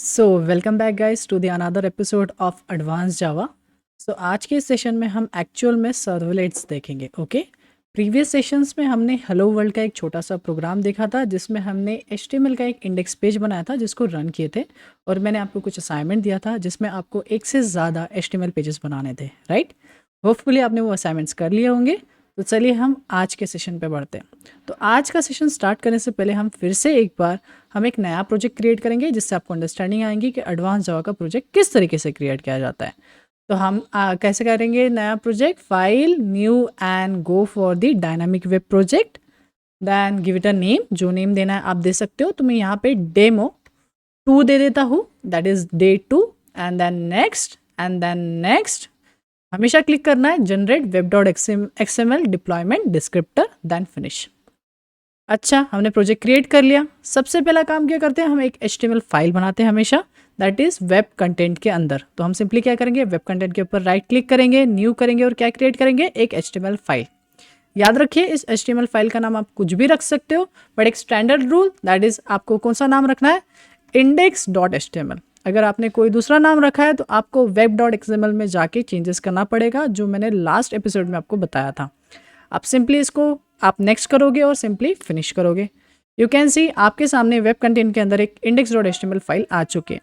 So welcome back guys to the another episode of advance Java. So आज के session में हम actual में सर्वलेट्स देखेंगे। ओके, प्रीवियस सेशंस में हमने हेलो वर्ल्ड का एक छोटा सा प्रोग्राम देखा था जिसमें हमने HTML का एक इंडेक्स पेज बनाया था जिसको रन किए थे, और मैंने आपको कुछ असाइनमेंट दिया था जिसमें आपको एक से ज़्यादा HTML पेजेस बनाने थे, राइट। होपफुली आपने वो असाइनमेंट्स कर लिए होंगे। तो चलिए हम आज के सेशन पे बढ़ते हैं। तो आज का सेशन स्टार्ट करने से पहले हम फिर से एक बार हम एक नया प्रोजेक्ट क्रिएट करेंगे जिससे आपको अंडरस्टैंडिंग आएंगी कि एडवांस जावा का प्रोजेक्ट किस तरीके से क्रिएट किया जाता है। तो हम कैसे करेंगे नया project, file new and go for the dynamic web project, then give it a name. जो नेम देना है आप दे सकते हो। तो मैं यहाँ पे डेमो 2 दे देता हूँ, that is day 2, and then next and then next. हमेशा क्लिक करना है generate web dot XML deployment descriptor, then finish. अच्छा, हमने प्रोजेक्ट क्रिएट कर लिया। सबसे पहला काम क्या करते हैं, हम एक HTML फाइल बनाते हैं हमेशा, दैट इज वेब कंटेंट के अंदर। तो हम सिंपली क्या करेंगे, वेब कंटेंट के ऊपर राइट क्लिक करेंगे, न्यू करेंगे और क्या क्रिएट करेंगे, एक HTML फाइल। याद रखिए इस HTML फाइल का नाम आप कुछ भी रख सकते हो, बट एक स्टैंडर्ड रूल, दैट इज आपको कौन सा नाम रखना है, index.html। अगर आपने कोई दूसरा नाम रखा है तो आपको web.xml में जाके चेंजेस करना पड़ेगा, जो मैंने लास्ट एपिसोड में आपको बताया था। आप सिंपली इसको आप नेक्स्ट करोगे और सिंपली फिनिश करोगे। यू कैन सी आपके सामने वेब कंटेंट के अंदर एक index.html फाइल आ चुकी है।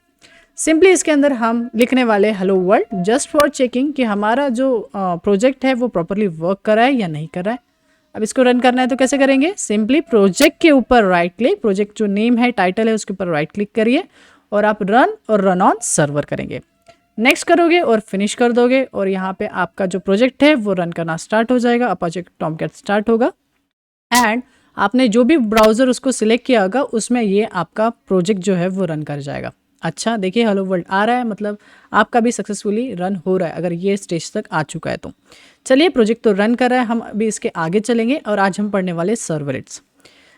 सिंपली इसके अंदर हम लिखने वाले hello world, just for checking कि हमारा जो प्रोजेक्ट है वो प्रॉपरली वर्क कर रहा है या नहीं कर रहा है। अब इसको रन करना है तो कैसे करेंगे, सिंपली प्रोजेक्ट के ऊपर राइट क्लिक, प्रोजेक्ट जो नेम है, टाइटल है, उसके ऊपर राइट क्लिक करिए और आप रन और रन ऑन सर्वर करेंगे। नेक्स्ट करोगे और फिनिश कर दोगे और यहाँ पे आपका जो प्रोजेक्ट है वो रन करना स्टार्ट हो जाएगा, अपाचे टॉमकैट स्टार्ट होगा एंड आपने जो भी ब्राउज़र उसको सिलेक्ट किया होगा उसमें ये आपका प्रोजेक्ट जो है वो रन कर जाएगा। अच्छा देखिए हेलो वर्ल्ड आ रहा है, मतलब आपका भी सक्सेसफुली रन हो रहा है अगर ये स्टेज तक आ चुका है तो। चलिए प्रोजेक्ट तो रन कर रहा है, हम अभी इसके आगे चलेंगे और आज हम पढ़ने वाले सर्वलेट्स।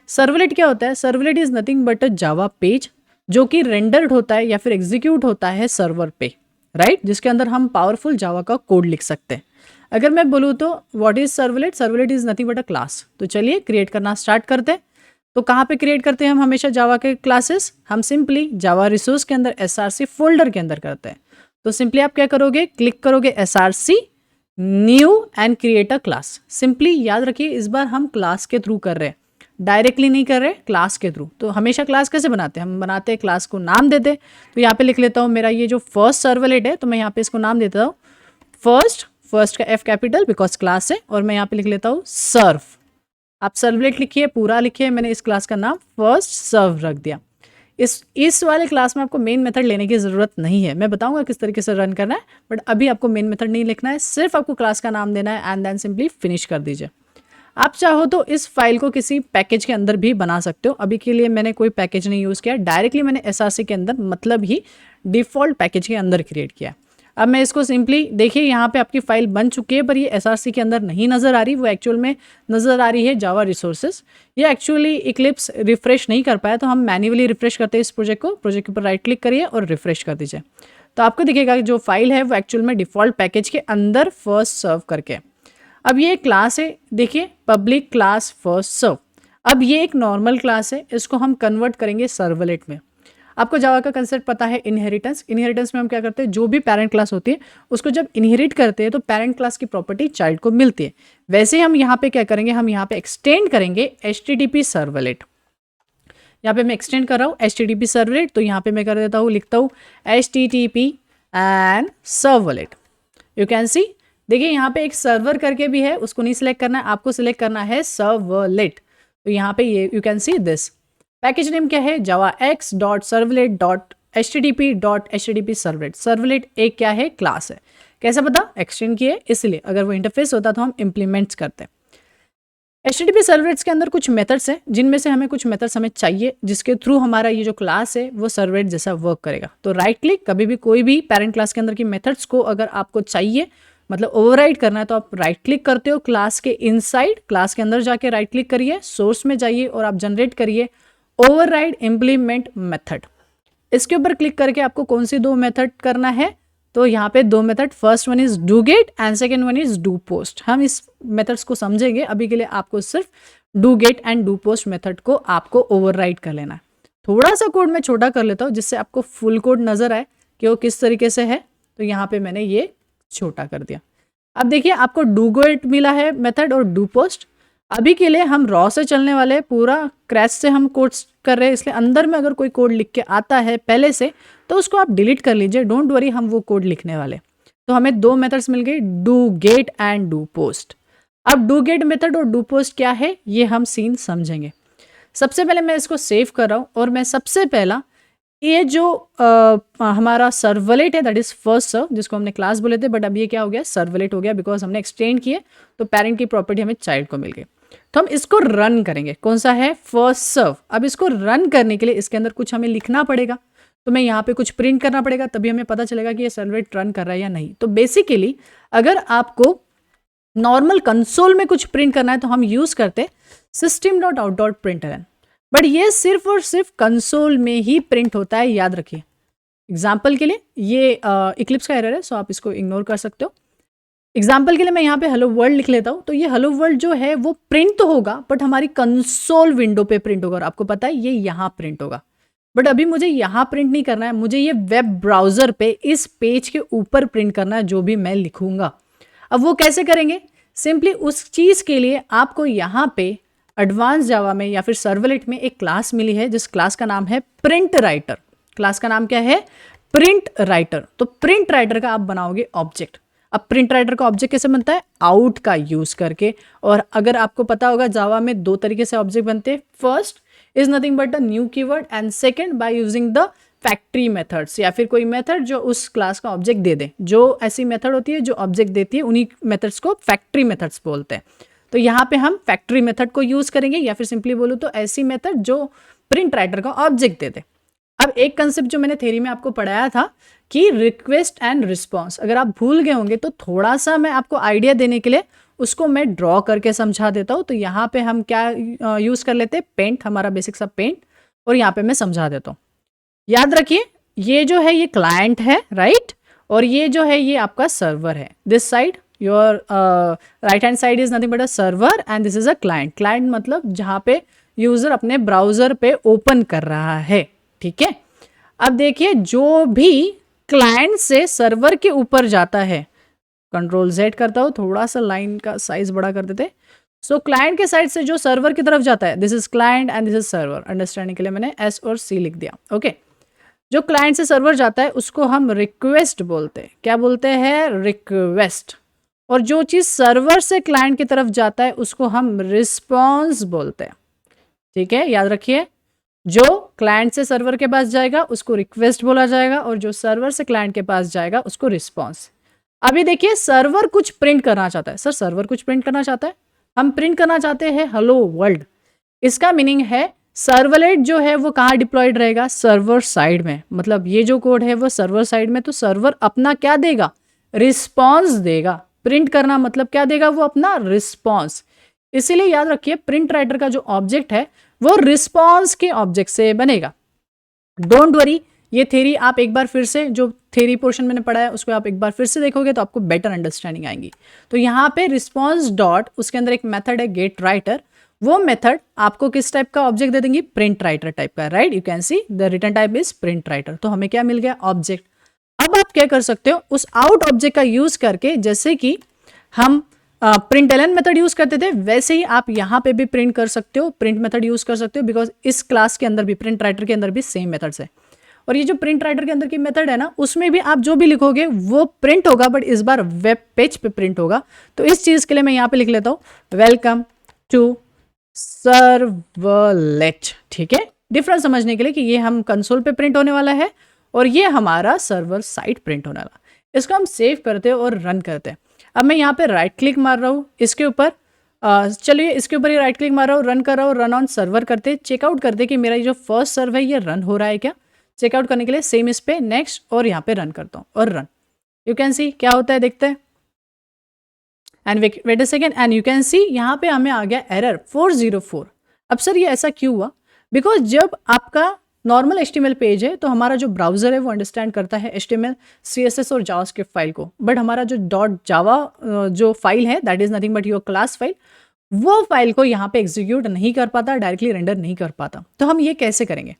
सर्वलेट क्या होता है, servlet is nothing but a Java page जो कि रेंडर्ड होता है या फिर एग्जीक्यूट होता है सर्वर पे, राइट, जिसके अंदर हम पावरफुल जावा का कोड लिख सकते हैं। अगर मैं बोलूँ तो what is servlet, servlet is nothing but a class. तो चलिए क्रिएट करना स्टार्ट करते हैं। तो कहाँ पे क्रिएट करते हैं हम हमेशा जावा के क्लासेस, हम सिंपली जावा रिसोर्स के अंदर SRC फोल्डर के अंदर करते हैं। तो सिंपली आप क्या करोगे, क्लिक करोगे SRC new and create a class. Simply याद रखिए इस बार हम क्लास के थ्रू कर रहे हैं, डायरेक्टली नहीं कर रहे, क्लास के थ्रू। तो हमेशा क्लास कैसे बनाते हैं, हम बनाते हैं क्लास को नाम देते हैं। तो यहाँ पे लिख लेता हूँ मेरा ये जो फर्स्ट सर्वलेट है, तो मैं यहाँ पे इसको नाम देता हूँ फर्स्ट का F कैपिटल बिकॉज क्लास है, और मैं यहाँ पे लिख लेता हूँ सर्व। आप सर्वलेट लिखिए, पूरा लिखिए, मैंने इस क्लास का नाम फर्स्ट सर्व रख दिया। इस वाले क्लास में आपको मेन मेथड लेने की ज़रूरत नहीं है, मैं बताऊंगा किस तरीके से रन करना है, बट अभी आपको मेन मेथड नहीं लिखना है, सिर्फ आपको क्लास का नाम देना है एंड देन सिंपली फिनिश कर दीजिए। आप चाहो तो इस फाइल को किसी पैकेज के अंदर भी बना सकते हो, अभी के लिए मैंने कोई पैकेज नहीं यूज़ किया, डायरेक्टली मैंने SRC के अंदर मतलब ही डिफ़ॉल्ट पैकेज के अंदर क्रिएट किया। अब मैं इसको सिंपली देखिए यहाँ पे आपकी फाइल बन चुकी है, पर ये SRC के अंदर नहीं नज़र आ रही, वो एक्चुअल में नज़र आ रही है जावा रिसोर्सेज। ये एक्चुअली इक्लिप्स रिफ्रेश नहीं कर पाया, तो हम मैन्युअली रिफ्रेश करते हैं इस प्रोजेक्ट को। प्रोजेक्ट के ऊपर राइट क्लिक करिए और रिफ्रेश कर दीजिए, तो आपको दिखेगा कि जो फाइल है वो एक्चुअल में डिफ़ॉल्ट पैकेज के अंदर फर्स्ट सर्व करके। अब ये क्लास है, देखिए पब्लिक क्लास फर्स्ट सर्व। अब ये एक नॉर्मल क्लास है, इसको हम कन्वर्ट करेंगे सर्वलेट में। आपको जावा का कंसेप्ट पता है, इनहेरिटेंस। इनहेरिटेंस में हम क्या करते हैं, जो भी पेरेंट क्लास होती है उसको जब इनहेरिट करते हैं तो पेरेंट क्लास की प्रॉपर्टी चाइल्ड को मिलती है। वैसे हम यहाँ पे क्या करेंगे, हम यहाँ पे एक्सटेंड करेंगे HTTP सर्वलेट। यहाँ पे मैं एक्सटेंड कर रहा हूँ HTTP सर्वलेट, तो यहाँ पे मैं कर देता हूँ, लिखता हूँ HTTP and servlet. You can सी, देखिए यहाँ पे एक सर्वर करके भी है, उसको नहीं सिलेक्ट करना है, आपको सिलेक्ट करना है सर्वलेट। तो यहाँ पे ये you can see this package name क्या है, javax.servlet.http सर्वलेट। सर्वलेट एक क्या है, क्लास है। कैसे पता, एक्सटेंड किए इसलिए, अगर वो इंटरफेस होता तो हम इम्प्लीमेंट्स करते हैं। HTTP सर्वलेट्स के अंदर कुछ मेथड्स हैं, जिनमें से हमें कुछ मेथड्स हमें चाहिए जिसके थ्रू हमारा ये जो क्लास है वो सर्वलेट जैसा वर्क करेगा। तो राइट क्लिक, कभी भी कोई भी पेरेंट क्लास के अंदर की मेथड्स को अगर आपको चाहिए, मतलब ओवरराइड करना है, तो आप राइट क्लिक करते हो क्लास के इनसाइड, क्लास के अंदर जाके राइट क्लिक करिए, सोर्स में जाइए और आप जनरेट करिए ओवरराइड इम्प्लीमेंट मेथड। इसके ऊपर क्लिक करके आपको कौन सी 2 मेथड करना है, तो यहाँ पे 2 method, first one is do get and second one is do post. हम इस मेथड्स को समझेंगे, अभी के लिए आपको सिर्फ do get and do post method को आपको ओवरराइड कर लेना है। थोड़ा सा कोड मैं छोटा कर लेता हूँ जिससे आपको फुल कोड नज़र आए कि वो किस तरीके से है। तो यहाँ पे मैंने ये छोटा कर दिया। अब देखिए आपको डू गेट मिला है मेथड और डू पोस्ट। अभी के लिए हम रॉ से चलने वाले हैं, पूरा क्रैश से हम कोड कर रहे हैं, इसलिए अंदर में अगर कोई कोड लिख के आता है पहले से तो उसको आप डिलीट कर लीजिए, डोंट वरी, हम वो कोड लिखने वाले। तो हमें दो मेथड्स मिल गए, do get and do post. अब डू गेट मेथड और डू पोस्ट क्या है ये हम सीन समझेंगे। सबसे पहले मैं इसको सेव कर रहा हूँ और मैं सबसे पहला ये जो हमारा सर्वलेट है दैट इज फर्स्ट सर्व, जिसको हमने क्लास बोले थे बट अब ये क्या हो गया, सर्वलेट हो गया, बिकॉज हमने एक्सटेंड किए तो पेरेंट की प्रॉपर्टी हमें चाइल्ड को मिल गई। तो हम इसको रन करेंगे, कौन सा है, फर्स्ट सर्व। अब इसको रन करने के लिए इसके अंदर कुछ हमें लिखना पड़ेगा, तो मैं यहाँ पे कुछ प्रिंट करना पड़ेगा, तभी हमें पता चलेगा कि ये सर्वलेट रन कर रहा है या नहीं। तो बेसिकली अगर आपको नॉर्मल कंसोल में कुछ प्रिंट करना है तो हम यूज करते system.out.println, बट ये सिर्फ और सिर्फ कंसोल में ही प्रिंट होता है, याद रखिए। एग्जाम्पल के लिए ये इक्लिप्स का एरर है, सो आप इसको इग्नोर कर सकते हो। एग्जाम्पल के लिए मैं यहाँ पे हेलो वर्ल्ड लिख लेता हूँ, तो ये हेलो वर्ल्ड जो है वो प्रिंट तो होगा बट हमारी कंसोल विंडो पे प्रिंट होगा, और आपको पता है ये यहाँ प्रिंट होगा। बट अभी मुझे यहाँ प्रिंट नहीं करना है, मुझे ये वेब ब्राउजर पे इस पेज के ऊपर प्रिंट करना है जो भी मैं लिखूंगा। अब वो कैसे करेंगे, सिंपली उस चीज़ के लिए आपको यहाँ पे एडवांस जावा में या फिर सर्वलेट में एक क्लास मिली है जिस क्लास का नाम है प्रिंट राइटर। क्लास का नाम क्या है, प्रिंट राइटर। तो प्रिंट राइटर का आप बनाओगे ऑब्जेक्ट। अब प्रिंट राइटर का ऑब्जेक्ट कैसे बनता है, आउट का यूज करके। और अगर आपको पता होगा जावा में दो तरीके से ऑब्जेक्ट बनते हैं, first is nothing but a new keyword and second by using the factory methods, या फिर कोई मेथड जो उस क्लास का ऑब्जेक्ट दे दे। जो ऐसी मेथड होती है जो ऑब्जेक्ट देती है उन्हीं मेथड्स को फैक्ट्री मेथड्स बोलते हैं। तो यहाँ पे हम फैक्ट्री मेथड को यूज करेंगे, या फिर सिंपली बोलूँ तो ऐसी मेथड जो प्रिंट राइटर का ऑब्जेक्ट दे दे। अब एक कंसेप्ट जो मैंने थ्योरी में आपको पढ़ाया था कि रिक्वेस्ट एंड रिस्पॉन्स, अगर आप भूल गए होंगे तो थोड़ा सा मैं आपको आइडिया देने के लिए उसको मैं ड्रॉ करके समझा देता हूँ। तो यहाँ पे हम क्या यूज कर लेते हैं, पेंट, हमारा बेसिक सा पेंट, और यहाँ पे मैं समझा देता हूँ। याद रखिए ये जो है ये क्लाइंट है, राइट, और ये जो है ये आपका सर्वर है। This side your right hand side is nothing but a server and this is a client. Client मतलब जहाँ पे यूजर अपने ब्राउजर पे ओपन कर रहा है, ठीक है। अब देखिए जो भी क्लाइंट से सर्वर के ऊपर जाता है, कंट्रोल Z करता हूँ, थोड़ा सा लाइन का साइज बड़ा कर देते। सो क्लाइंट के साइड से जो सर्वर की तरफ जाता है, this is client and this is server. Understanding के लिए मैंने S और C लिख दिया, ओके। जो क्लाइंट से सर्वर जाता है उसको हम रिक्वेस्ट बोलते हैं। क्या बोलते हैं, रिक्वेस्ट। और जो चीज़ सर्वर से क्लाइंट की तरफ जाता है उसको हम रिस्पॉन्स बोलते हैं, ठीक है। याद रखिए जो क्लाइंट से सर्वर के पास जाएगा उसको रिक्वेस्ट बोला जाएगा, और जो सर्वर से क्लाइंट के पास जाएगा उसको रिस्पॉन्स। अभी देखिए सर्वर कुछ प्रिंट करना चाहता है, सर सर्वर कुछ प्रिंट करना चाहता है, हम प्रिंट करना चाहते हैं हेलो वर्ल्ड। इसका मीनिंग है सर्वलेट जो है वो कहाँ डिप्लॉयड रहेगा, सर्वर साइड में। मतलब ये जो कोड है वो सर्वर साइड में, तो सर्वर अपना क्या देगा, रिस्पॉन्स देगा। प्रिंट करना मतलब क्या देगा, वो अपना रिस्पॉन्स। इसीलिए याद रखिए प्रिंट राइटर का जो ऑब्जेक्ट है वो रिस्पॉन्स के ऑब्जेक्ट से बनेगा। डोंट वरी, ये थ्योरी आप एक बार फिर से, जो थ्योरी पोर्शन मैंने पढ़ा है उसको आप एक बार फिर से देखोगे तो आपको बेटर अंडरस्टैंडिंग आएगी। तो यहाँ पे रिस्पॉन्स डॉट, उसके अंदर एक मेथड है गेट राइटर, वो मेथड आपको किस टाइप का ऑब्जेक्ट दे देंगी, प्रिंट राइटर टाइप का, right. You can see the return type is print writer. तो हमें क्या मिल गया, ऑब्जेक्ट। अब आप क्या कर सकते हो, उस आउट ऑब्जेक्ट का यूज करके, जैसे कि हम प्रिंट एलन मेथड यूज करते थे वैसे ही आप यहाँ पे भी प्रिंट कर सकते हो, प्रिंट मेथड यूज कर सकते हो, बिकॉज इस क्लास के अंदर भी, प्रिंट राइटर के अंदर भी सेम मेथड्स है। और ये जो प्रिंट राइटर के अंदर की मेथड है ना, उसमें भी आप जो भी लिखोगे वो प्रिंट होगा, बट इस बार वेब पेज पे प्रिंट होगा। तो इस चीज के लिए मैं यहाँ पे लिख लेता हूँ वेलकम टू सर्वलेट, ठीक है। डिफरेंस समझने के लिए कि ये हम कंसोल पे प्रिंट होने वाला है और ये हमारा सर्वर साइड प्रिंट होने वाला। इसको हम सेव करते हैं और रन करते हैं। अब मैं यहाँ पे राइट क्लिक मार रहा हूँ इसके ऊपर, चलिए इसके ऊपर ही राइट क्लिक मार रहा हूँ, रन कर रहा हूँ, रन ऑन सर्वर करते, चेकआउट करते कि मेरा ये जो फर्स्ट सर्वर है ये रन हो रहा है क्या। चेकआउट करने के लिए सेम इस पे नेक्स्ट और यहाँ पे रन करता हूँ और रन। यू कैन सी क्या होता है, देखते हैं। And wait a second, and you can see यहाँ पे हमें आ गया एरर 404। अब सर ये ऐसा क्यों हुआ, बिकॉज जब आपका नॉर्मल HTML पेज है तो हमारा जो ब्राउजर है वो अंडरस्टैंड करता है HTML, CSS और जावास्क्रिप्ट फाइल को, बट हमारा जो .java जो फाइल है that is nothing but your class file, वो फाइल को यहाँ पे एग्जीक्यूट नहीं कर पाता, डायरेक्टली रेंडर नहीं कर पाता। तो हम ये कैसे करेंगे,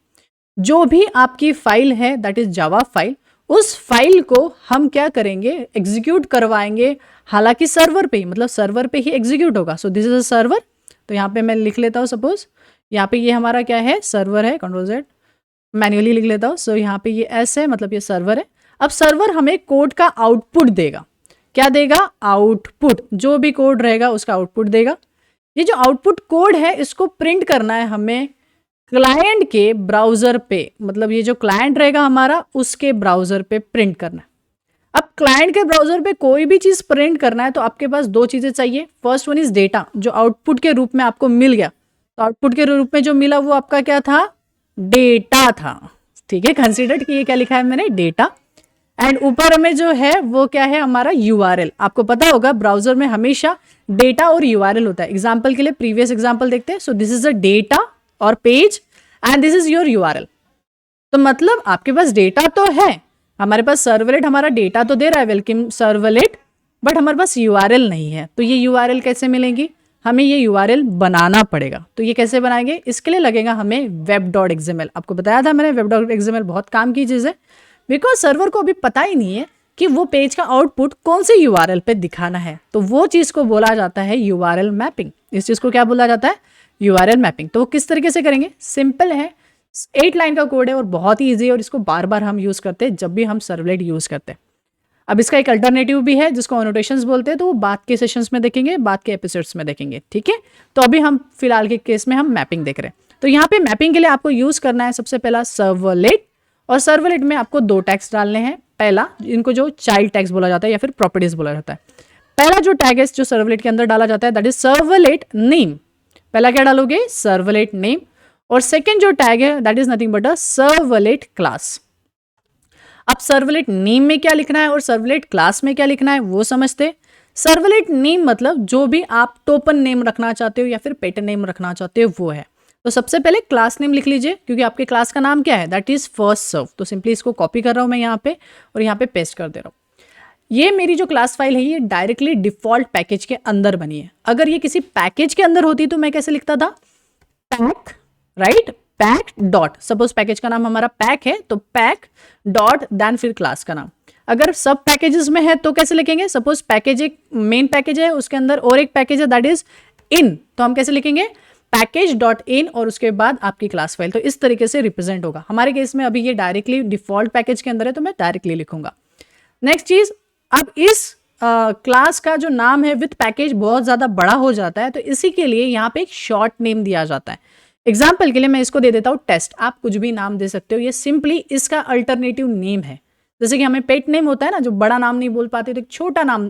जो भी आपकी फाइल है दैट इज जावा फाइल, उस फाइल को हम क्या करेंगे, एग्जीक्यूट करवाएंगे, हालांकि सर्वर पे ही, मतलब सर्वर पे ही एग्जीक्यूट होगा। सो दिस इज अ सर्वर। तो यहाँ पे मैं लिख लेता हूँ, सपोज यहाँ पे ये हमारा क्या है, सर्वर है, कंट्रोल जेड मैन्युअली लिख लेता हूँ। सो यहाँ पे ये एस है, मतलब ये सर्वर है। अब सर्वर हमें कोड का आउटपुट देगा। क्या देगा, आउटपुट, जो भी कोड रहेगा उसका आउटपुट देगा। ये जो आउटपुट कोड है इसको प्रिंट करना है हमें क्लाइंट के ब्राउजर पे, मतलब ये जो क्लाइंट रहेगा हमारा उसके ब्राउजर पे प्रिंट करना है। अब क्लाइंट के ब्राउजर पे कोई भी चीज प्रिंट करना है तो आपके पास दो चीजें चाहिए। फर्स्ट वन इज डेटा, जो आउटपुट के रूप में आपको मिल गया। तो आउटपुट के रूप में जो मिला वो आपका क्या था, डेटा था। ठीक है, कंसीडर कि ये क्या लिखा है मैंने, डेटा। एंड ऊपर में जो है वो क्या है, हमारा यूआरएल। आपको पता होगा ब्राउजर में हमेशा डेटा और यूआरएल होता है। एग्जांपल के लिए प्रीवियस एग्जांपल देखते हैं। So this is a data और page and this is your URL. तो मतलब आपके पास डेटा तो है, हमारे पास सर्वलेट हमारा डेटा तो दे रहा है, वेलकम सर्वलेट, बट हमारे पास यूआरएल नहीं है। तो ये यूआरएल कैसे मिलेंगी, हमें ये यूआरएल बनाना पड़ेगा। तो ये कैसे बनाएंगे, इसके लिए लगेगा हमें web.xml। आपको बताया था मैंने web.xml बहुत काम की चीज़ है, बिकॉज सर्वर को अभी पता ही नहीं है कि वो पेज का आउटपुट कौन से यूआरएल पे दिखाना है। तो वो चीज़ को बोला जाता है यूआरएल मैपिंग। इस चीज़ को क्या बोला जाता है, यूआरएल मैपिंग। तो वो किस तरीके से करेंगे, सिंपल है, 8 लाइन का कोड है और बहुत ही ईजी है, और इसको बार बार हम यूज़ करते हैं जब भी हम सर्वलेट यूज़ करते हैं। अब इसका एक अल्टरनेटिव भी है जिसको एनोटेशंस बोलते हैं, तो वो बाद के सेशंस में देखेंगे, बाद के एपिसोड्स में देखेंगे। ठीक है, तो अभी हम फिलहाल के केस में हम मैपिंग देख रहे हैं। तो यहाँ पे मैपिंग के लिए आपको यूज़ करना है सबसे पहला सर्वलेट, और सर्वलेट में आपको दो टैग्स डालने हैं। पहला, इनको जो चाइल्ड टैग्स बोला जाता है या फिर प्रॉपर्टीज बोला जाता है। पहला जो टैग है जो सर्वलेट के अंदर डाला जाता है दैट इज सर्वलेट नेम। पहला क्या डालोगे, सर्वलेट नेम। और सेकेंड जो टैग है that is nothing but a servlet class. अब सर्वलेट नेम में क्या लिखना है और सर्वलेट क्लास में क्या लिखना है वो समझते। सर्वलेट नेम मतलब जो भी आप टोपन नेम रखना चाहते हो या फिर पेटर्न नेम रखना चाहते हो वो है। तो सबसे पहले क्लास नेम लिख लीजिए, क्योंकि आपके क्लास का नाम क्या है, दैट इज फर्स्ट सर्व। तो सिंपली इसको कॉपी कर रहा हूं मैं यहाँ पे और यहाँ पे पेस्ट कर दे रहा हूँ। ये मेरी जो क्लास फाइल है ये डायरेक्टली डिफॉल्ट पैकेज के अंदर बनी है। अगर ये किसी पैकेज के अंदर होती तो मैं कैसे लिखता था, pack, right, pack dot, suppose package का नाम हमारा पैक है तो पैक डॉट देन फिर क्लास का नाम। अगर सब पैकेजेस में है तो कैसे लिखेंगे, सपोज पैकेज एक मेन पैकेज है, उसके अंदर और एक पैकेज है दैट इज इन, तो हम कैसे लिखेंगे, पैकेज डॉट इन और उसके बाद आपकी क्लास फाइल। तो इस तरीके से रिप्रेजेंट होगा। हमारे केस में अभी ये डायरेक्टली डिफॉल्ट पैकेज के अंदर है तो मैं डायरेक्टली लिखूंगा। नेक्स्ट चीज, अब इस क्लास का जो नाम है विथ पैकेज बहुत ज्यादा बड़ा हो जाता है, तो इसी के लिए यहाँ पे एक शॉर्ट नेम दिया जाता है। एग्जाम्पल के लिए मैं इसको दे देता हूँ टेस्ट। आप कुछ भी नाम दे सकते हो, ये सिंपली इसका अल्टरनेटिव नेम है। जैसे कि हमें पेट नेम होता है ना, जो बड़ा नाम नहीं बोल पाते तो एक छोटा नाम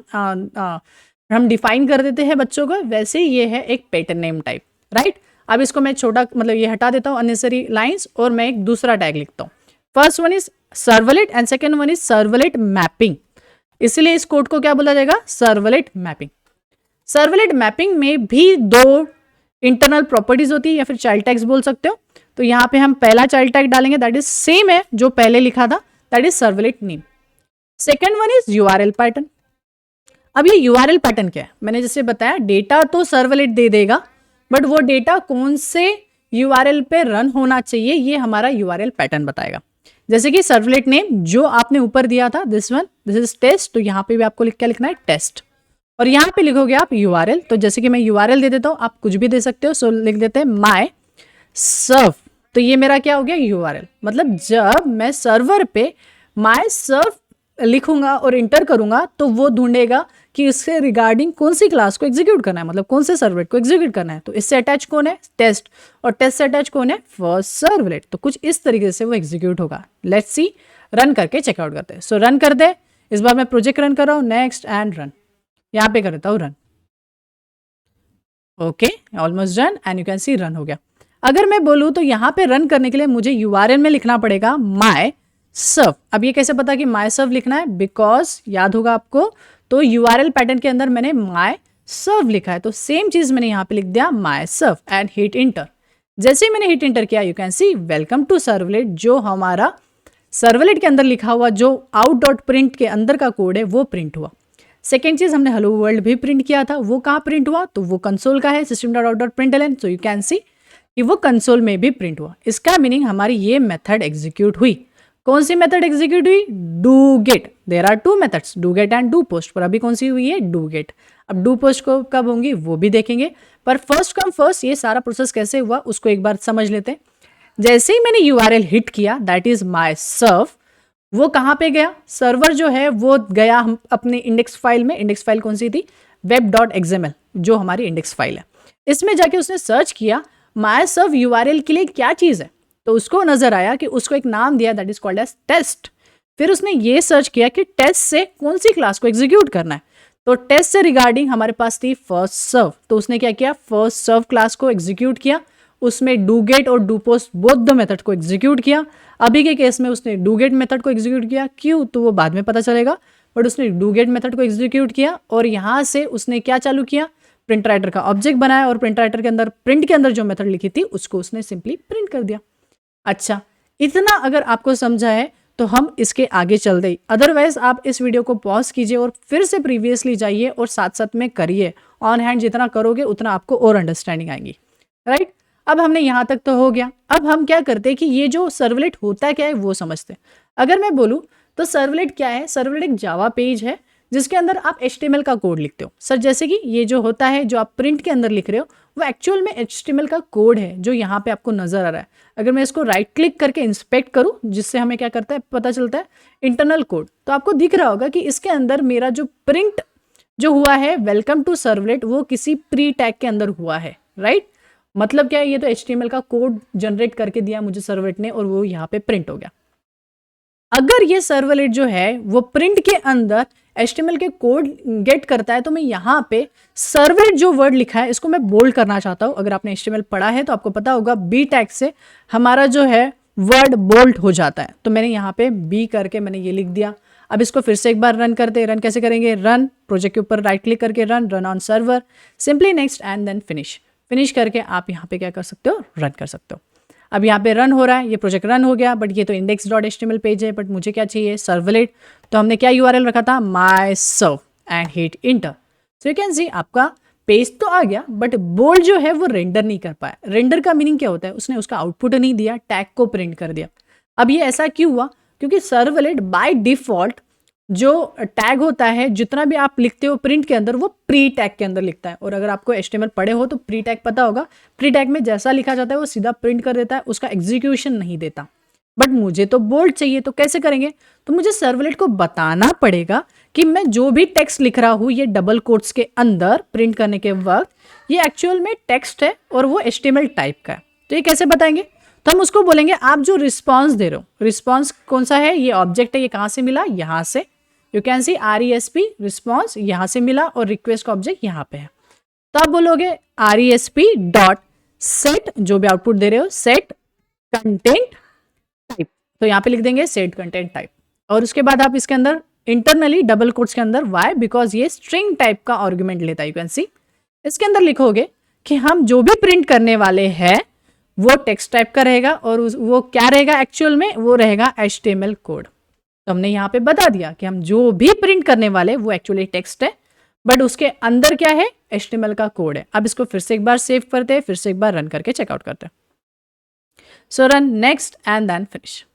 हम डिफाइन कर देते हैं बच्चों को, वैसे ये है एक पेट नेम टाइप, राइट। अब इसको मैं छोटा, मतलब ये हटा देता हूँ अननेसेसरी लाइंस, और मैं एक दूसरा टैग लिखता हूँ। First one is servlet and second one is servlet mapping. इसलिए इस कोड को क्या बोला जाएगा, सर्वलेट मैपिंग। सर्वलेट मैपिंग में भी दो इंटरनल प्रॉपर्टीज होती है या फिर चाइल्ड टैग्स बोल सकते हो। तो यहाँ पे हम पहला चाइल्ड टैग डालेंगे दैट इज सेम है जो पहले लिखा था, that is servlet name. Second one is URL pattern. अब ये यूआरएल पैटर्न क्या है, मैंने जैसे बताया डेटा तो सर्वलेट दे देगा, बट वो डेटा कौन से यूआरएल पे रन होना चाहिए ये हमारा यूआरएल पैटर्न बताएगा। जैसे कि सर्वलेट नेम जो आपने ऊपर दिया था, this one, this is test, तो यहाँ पे भी आपको क्या लिखना है, टेस्ट, और यहाँ पे लिखोगे आप यूआरएल। तो जैसे कि मैं यूआरएल दे देता हूँ, आप कुछ भी दे सकते हो। सो लिख देते हैं माय सर्व, तो ये मेरा क्या हो गया, यूआरएल। मतलब जब मैं सर्वर पे माय सर्व लिखूंगा और इंटर करूंगा तो वो ढूंढेगा कि इससे रिगार्डिंग कौन सी क्लास को एग्जीक्यूट करना है, मतलब कौन से सर्वलेट को एग्जीक्यूट करना है। तो इससे अटैच कौन है, टेस्ट, और टेस्ट से अटैच कौन है, फर्स्ट सर्वलेट। तो कुछ इस तरीके से वो एग्जीक्यूट होगा। लेट्स सी, रन करके चेकआउट करते हैं। सो रन कर दे, इस बार मैं प्रोजेक्ट रन कर रहा हूँ, नेक्स्ट एंड रन, यहाँ पे कर देता हूँ run. Okay, almost done and you can C run हो गया। अगर मैं बोलूँ तो यहाँ पे रन करने के लिए मुझे यूआरएल में लिखना पड़ेगा माय सर्व। अब ये कैसे पता कि माय सर्व लिखना है, बिकॉज याद होगा आपको, तो यूआरएल पैटर्न के अंदर मैंने माय सर्व लिखा है, तो सेम चीज मैंने यहाँ पे लिख दिया my serve and hit enter. जैसे ही मैंने हिट इंटर किया you can see welcome to servlet, जो हमारा सर्वलेट के अंदर लिखा हुआ जो आउट डॉट प्रिंट के अंदर का कोड है वो प्रिंट हुआ। सेकेंड चीज, हमने हेलो वर्ल्ड भी प्रिंट किया था, वो कहाँ प्रिंट हुआ, तो वो कंसोल का है, system dot out dot println. So you can सी कि वो कंसोल में भी प्रिंट हुआ। इसका मीनिंग हमारी ये मेथड एग्जीक्यूट हुई। कौन सी मेथड एग्जीक्यूट हुई? Do get. There are two methods, do get and do post, पर अभी कौन सी हुई है? Do get. अब डू पोस्ट को कब होंगी वो भी देखेंगे, पर फर्स्ट कम फर्स्ट ये सारा प्रोसेस कैसे हुआ उसको एक बार समझ लेते हैं। जैसे ही मैंने यूआरएल हिट किया, दैट इज माय सर्व, वो कहाँ पे गया? सर्वर जो है वो गया हम अपने इंडेक्स फाइल में। इंडेक्स फाइल कौन सी थी? web.xml, जो हमारी इंडेक्स फाइल है। इसमें जाके उसने सर्च किया माय सर्व यूआरएल के लिए क्या चीज़ है, तो उसको नजर आया कि उसको एक नाम दिया that is called as test. फिर उसने ये सर्च किया कि टेस्ट से कौन सी क्लास को एग्जीक्यूट करना है, तो टेस्ट से रिगार्डिंग हमारे पास थी फर्स्ट सर्व, तो उसने क्या किया? फर्स्ट सर्व क्लास को एग्जीक्यूट किया, उसमें डू गेट और do post both the method को एग्जीक्यूट किया। अभी के केस में उसने डू गेट मेथड को एग्जीक्यूट किया, क्यों तो वो बाद में पता चलेगा, बट उसने डू गेट मेथड को एग्जीक्यूट किया और यहाँ से उसने क्या चालू किया? प्रिंट राइटर का ऑब्जेक्ट बनाया और प्रिंट राइटर के अंदर प्रिंट के अंदर जो मेथड लिखी थी उसको उसने सिंपली प्रिंट कर दिया। अच्छा, इतना अगर आपको समझा है तो हम इसके आगे चल दें, अदरवाइज आप इस वीडियो को पॉज कीजिए और फिर से प्रीवियसली जाइए और साथ साथ में करिए। ऑन हैंड जितना करोगे उतना आपको और अंडरस्टैंडिंग आएगी, राइट। अब हमने यहाँ तक तो हो गया। अब हम क्या करते हैं कि ये जो सर्वलेट होता क्या है वो समझते हैं। अगर मैं बोलूँ तो सर्वलेट क्या है? सर्वलेट एक जावा पेज है जिसके अंदर आप HTML का कोड लिखते हो। सर जैसे कि ये जो होता है जो आप प्रिंट के अंदर लिख रहे हो वो एक्चुअल में HTML का कोड है जो यहाँ पे आपको नजर आ रहा है। अगर मैं इसको राइट क्लिक करके इंस्पेक्ट करूँ, जिससे हमें क्या करता है पता चलता है इंटरनल कोड, तो आपको दिख रहा होगा कि इसके अंदर मेरा जो प्रिंट जो हुआ है वेलकम टू सर्वलेट वो किसी प्री टैग के अंदर हुआ है, राइट। मतलब क्या है? ये तो HTML का कोड जनरेट करके दिया मुझे सर्वलेट ने और वो यहाँ पे प्रिंट हो गया। अगर ये सर्वलेट जो है वो प्रिंट के अंदर HTML के कोड गेट करता है, तो मैं यहाँ पे सर्वलेट जो वर्ड लिखा है इसको मैं बोल्ड करना चाहता हूँ। अगर आपने HTML पढ़ा है तो आपको पता होगा बी टैग से हमारा जो है वर्ड बोल्ड हो जाता है, तो मैंने यहाँ पे बी करके मैंने ये लिख दिया। अब इसको फिर से एक बार रन करते हैं। रन कैसे करेंगे? रन प्रोजेक्ट के ऊपर राइट क्लिक करके run on server, simply next and then finish करके आप यहाँ पे क्या कर सकते हो? रन कर सकते हो। अब यहाँ पे रन हो रहा है, ये प्रोजेक्ट रन हो गया, बट ये तो index.html पेज है, बट मुझे क्या चाहिए? सर्वलेट। तो हमने क्या यूआरएल रखा था? My serve and hit enter. So you can see आपका पेज तो आ गया, बट बोल्ड जो है वो रेंडर नहीं कर पाया। रेंडर का मीनिंग क्या होता है? उसने उसका आउटपुट नहीं दिया, टैग को प्रिंट कर दिया। अब ये ऐसा क्यों हुआ? क्योंकि सर्वलेट बाय डिफॉल्ट जो टैग होता है जितना भी आप लिखते हो प्रिंट के अंदर वो प्री टैग के अंदर लिखता है। और अगर आपको HTML पढ़े हो तो प्री टैग पता होगा, प्री टैग में जैसा लिखा जाता है वो सीधा प्रिंट कर देता है, उसका एग्जीक्यूशन नहीं देता। बट मुझे तो बोल्ड चाहिए, तो कैसे करेंगे? तो मुझे सर्वलेट को बताना पड़ेगा कि मैं जो भी टेक्स्ट लिख रहा हूँ ये डबल कोट्स के अंदर प्रिंट करने के वक्त ये एक्चुअल में टेक्स्ट है और वो HTML टाइप का है। तो ये कैसे बताएंगे? तो हम उसको बोलेंगे आप जो रिस्पॉन्स दे रहे हो, रिस्पॉन्स कौन सा है? ये ऑब्जेक्ट है, ये कहाँ से मिला? यहाँ से। You can C RESP response यहाँ से मिला और रिक्वेस्ट का ऑब्जेक्ट यहाँ पे है। तो आप बोलोगे RESP डॉट सेट, जो भी आउटपुट दे रहे हो, सेट कंटेंट टाइप, तो यहाँ पे लिख देंगे सेट कंटेंट टाइप। और उसके बाद आप इसके अंदर इंटरनली डबल कोट्स के अंदर वाई, बिकॉज ये स्ट्रिंग टाइप का आर्गुमेंट लेता है। यू कैन सी इसके अंदर लिखोगे कि हम जो भी प्रिंट करने वाले हैं वो टेक्स्ट टाइप का रहेगा और वो क्या रहेगा एक्चुअल में? वो रहेगा HTML कोड। तो हमने यहाँ पे बता दिया कि हम जो भी प्रिंट करने वाले वो एक्चुअली टेक्स्ट है, बट उसके अंदर क्या है? HTML का कोड है। अब इसको फिर से एक बार सेव करते हैं, फिर से एक बार रन करके चेकआउट करते हैं। So run next and then finish,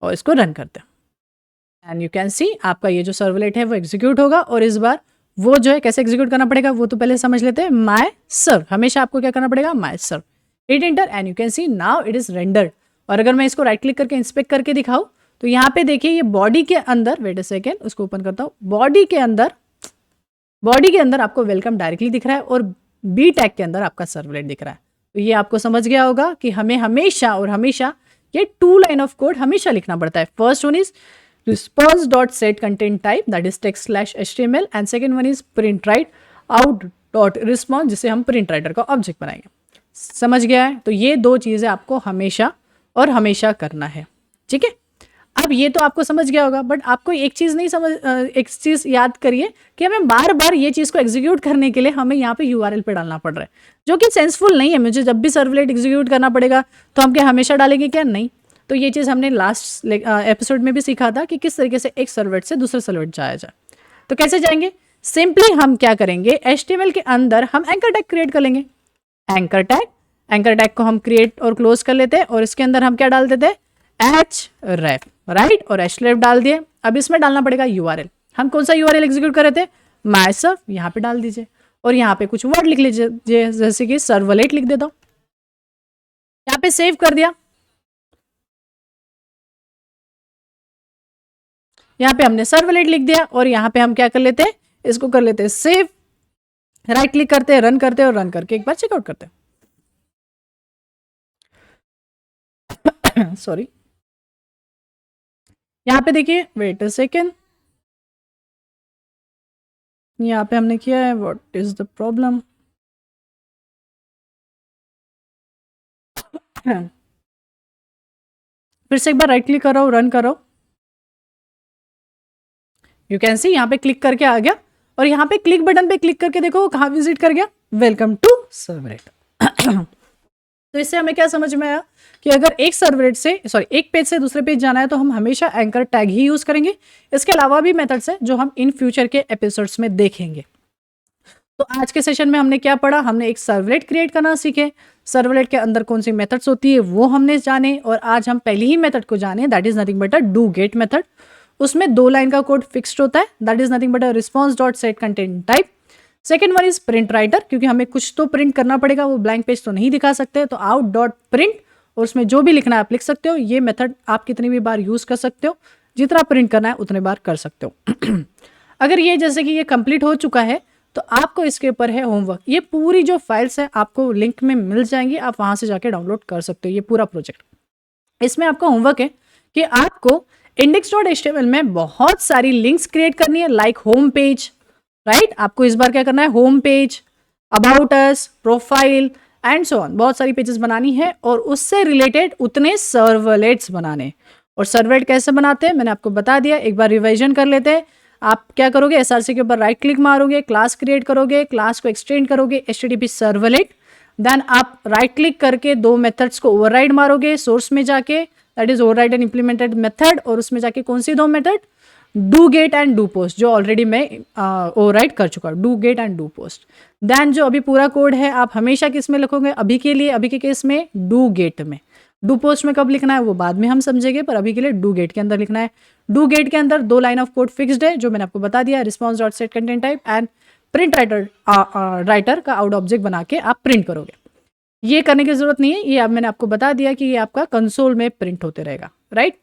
और इसको रन करते हैं एंड यू कैन सी आपका ये जो सर्वलेट है वो एग्जीक्यूट होगा। और इस बार वो जो है कैसे एग्जीक्यूट करना पड़ेगा वो तो पहले समझ लेते हैं। माय सर्व, हमेशा आपको क्या करना पड़ेगा? My serve, hit enter and you can see now it is rendered. और अगर मैं इसको राइट क्लिक करके इंस्पेक्ट करके दिखाऊं तो यहाँ पे देखिए ये बॉडी के अंदर, वेट अ सेकेंड उसको ओपन करता हूँ, बॉडी के अंदर आपको वेलकम डायरेक्टली दिख रहा है और बी टैग के अंदर आपका सर्वलेट दिख रहा है। तो ये आपको समझ गया होगा कि हमें हमेशा और हमेशा ये 2 लाइन ऑफ कोड हमेशा लिखना पड़ता है। First one is response dot set content type that is text slash HTML and second one is print write out dot response, जिसे हम प्रिंट राइटर का ऑब्जेक्ट बनाएंगे। समझ गया है? तो ये 2 चीज़ें आपको हमेशा और हमेशा करना है, ठीक है। अब ये तो आपको समझ गया होगा, बट आपको एक चीज़ नहीं समझ, एक चीज़ याद करिए कि हमें बार बार ये चीज़ को एग्जीक्यूट करने के लिए हमें यहाँ पे URL पे डालना पड़ रहा है, जो कि सेंसफुल नहीं है। मुझे जब भी सर्वलेट एग्जीक्यूट करना पड़ेगा तो हम क्या हमेशा डालेंगे? क्या नहीं। तो ये चीज़ हमने लास्ट एपिसोड में भी सीखा था कि किस तरीके से एक सर्वलेट से दूसरे सर्वलेट जाया जाए। तो कैसे जाएंगे? सिंपली हम क्या करेंगे? HTML के अंदर हम एंकर टैग क्रिएट कर लेंगे। एंकर टैग एंकर टैग को हम क्रिएट और क्लोज कर लेते हैं और इसके अंदर हम क्या डाल देते हैं href, राइट, और href डाल दिए। अब इसमें डालना पड़ेगा URL। हम कौन सा URL एग्जीक्यूट कर रहे थे, myself, यहाँ पे डाल दीजिए और यहाँ पे कुछ वर्ड लिख लीजिए, जैसे कि सर्वलेट लिख देता हूँ, यहाँ पे सेव कर दिया। यहाँ पे हमने सर्वलेट लिख दिया और यहाँ पे हम क्या कर लेते हैं, इसको कर लेते हैं सेव, राइट क्लिक करते हैं, रन करते हैं और रन करके एक बार चेकआउट करते हैं। सॉरी, यहाँ पे देखिए, वेट अ सेकेंड, यहाँ पे हमने किया है, व्हाट इज द प्रॉब्लम। फिर से एक बार राइट क्लिक करो, रन करो, यू कैन सी यहाँ पे क्लिक करके आ गया और यहाँ पे क्लिक बटन पे क्लिक करके देखो कहाँ विजिट कर गया, वेलकम टू सर्वलेट। तो इससे हमें क्या समझ में आया कि अगर एक सर्वलेट से एक पेज से दूसरे पेज जाना है तो हम हमेशा एंकर टैग ही यूज करेंगे। इसके अलावा भी मेथड्स है जो हम इन फ्यूचर के एपिसोड्स में देखेंगे। तो आज के सेशन में हमने क्या पढ़ा, हमने एक सर्वलेट क्रिएट करना सीखे, सर्वलेट के अंदर कौन सी मेथड्स होती है वो हमने जाने, और आज हम पहली ही मेथड को जाने, that is nothing but a do get method. उसमें 2 लाइन का कोड फिक्स्ड होता है, that is nothing but a response dot set content type. Second one is print writer, क्योंकि हमें कुछ तो प्रिंट करना पड़ेगा, वो ब्लैंक पेज तो नहीं दिखा सकते, तो आउट डॉट प्रिंट, और उसमें जो भी लिखना है आप लिख सकते हो। ये मेथड आप कितनी भी बार यूज कर सकते हो, जितना प्रिंट करना है उतने बार कर सकते हो। अगर ये जैसे कि ये कंप्लीट हो चुका है तो आपको इसके ऊपर है होमवर्क। ये पूरी जो फाइल्स है आपको लिंक में मिल जाएंगी, आप वहां से जाके डाउनलोड कर सकते हो ये पूरा प्रोजेक्ट। इसमें आपका होमवर्क है कि आपको index.html में बहुत सारी लिंक्स क्रिएट करनी है, लाइक होम पेज, राइट। आपको इस बार क्या करना है, home page, about us, profile and so on, बहुत सारी पेजेस बनानी है और उससे रिलेटेड उतने सर्वलेट्स बनाने। और सर्वलेट कैसे बनाते हैं मैंने आपको बता दिया, एक बार रिवाइजन कर लेते हैं। आप क्या करोगे, एसआरसी के ऊपर राइट क्लिक मारोगे, क्लास क्रिएट करोगे, क्लास को एक्सटेंड करोगे http सर्वलेट, देन आप राइट क्लिक करके 2 मेथड्स को ओवरराइड मारोगे सोर्स में जाके, that is override and implemented method, और उसमें जाके कौन सी 2 method, do get and do post, जो ऑलरेडी मैं ओवरराइड कर चुका हूँ, do get and do post. Then जो अभी पूरा कोड है आप हमेशा किस में लिखोगे, अभी के लिए, अभी के केस में डू गेट में, डू पोस्ट में कब लिखना है वो बाद में हम समझेंगे, पर अभी के लिए डू गेट के अंदर लिखना है। डू गेट के अंदर 2 लाइन ऑफ कोड फिक्स्ड है जो मैंने आपको बता दिया, response dot set content type and print writer का आउट ऑब्जेक्ट बना के आप प्रिंट करोगे। ये करने की जरूरत नहीं है, ये अब मैंने आपको बता दिया कि ये आपका कंसोल में प्रिंट होते रहेगा, राइट।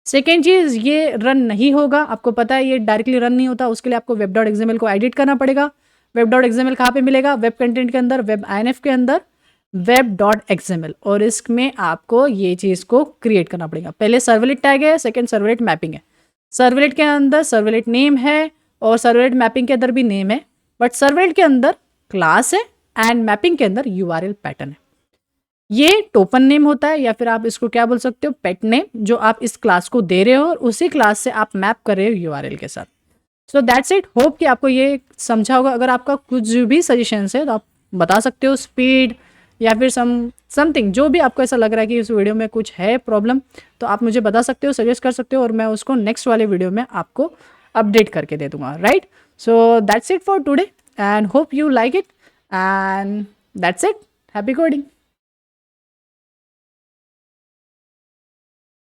सेकेंड चीज, ये रन नहीं होगा, आपको पता है ये डायरेक्टली रन नहीं होता, उसके लिए आपको web.xml को एडिट करना पड़ेगा। web.xml कहाँ पे मिलेगा, वेब कंटेंट के अंदर, वेब INF के अंदर web.xml, और इसमें आपको ये चीज को क्रिएट करना पड़ेगा। पहले सर्वलेट टैग है, सेकेंड सर्वलेट मैपिंग है। सर्वलेट के अंदर सर्वलेट नेम है और सर्वलेट मैपिंग के अंदर भी नेम है, बट सर्वलेट के अंदर क्लास है एंड मैपिंग के अंदर URL पैटर्न है। ये टोकन नेम होता है, या फिर आप इसको क्या बोल सकते हो, पेट नेम, जो आप इस क्लास को दे रहे हो और उसी क्लास से आप मैप कर रहे हो URL के साथ। सो दैट्स इट, होप कि आपको ये समझा होगा। अगर आपका कुछ भी सजेशंस है तो आप बता सकते हो, स्पीड या फिर समथिंग, जो भी आपको ऐसा लग रहा है कि इस वीडियो में कुछ है प्रॉब्लम, तो आप मुझे बता सकते हो, सजेस्ट कर सकते हो, और मैं उसको नेक्स्ट वाले वीडियो में आपको अपडेट करके दे दूंगा, right. So that's it for today and hope you like it and that's it, happy coding.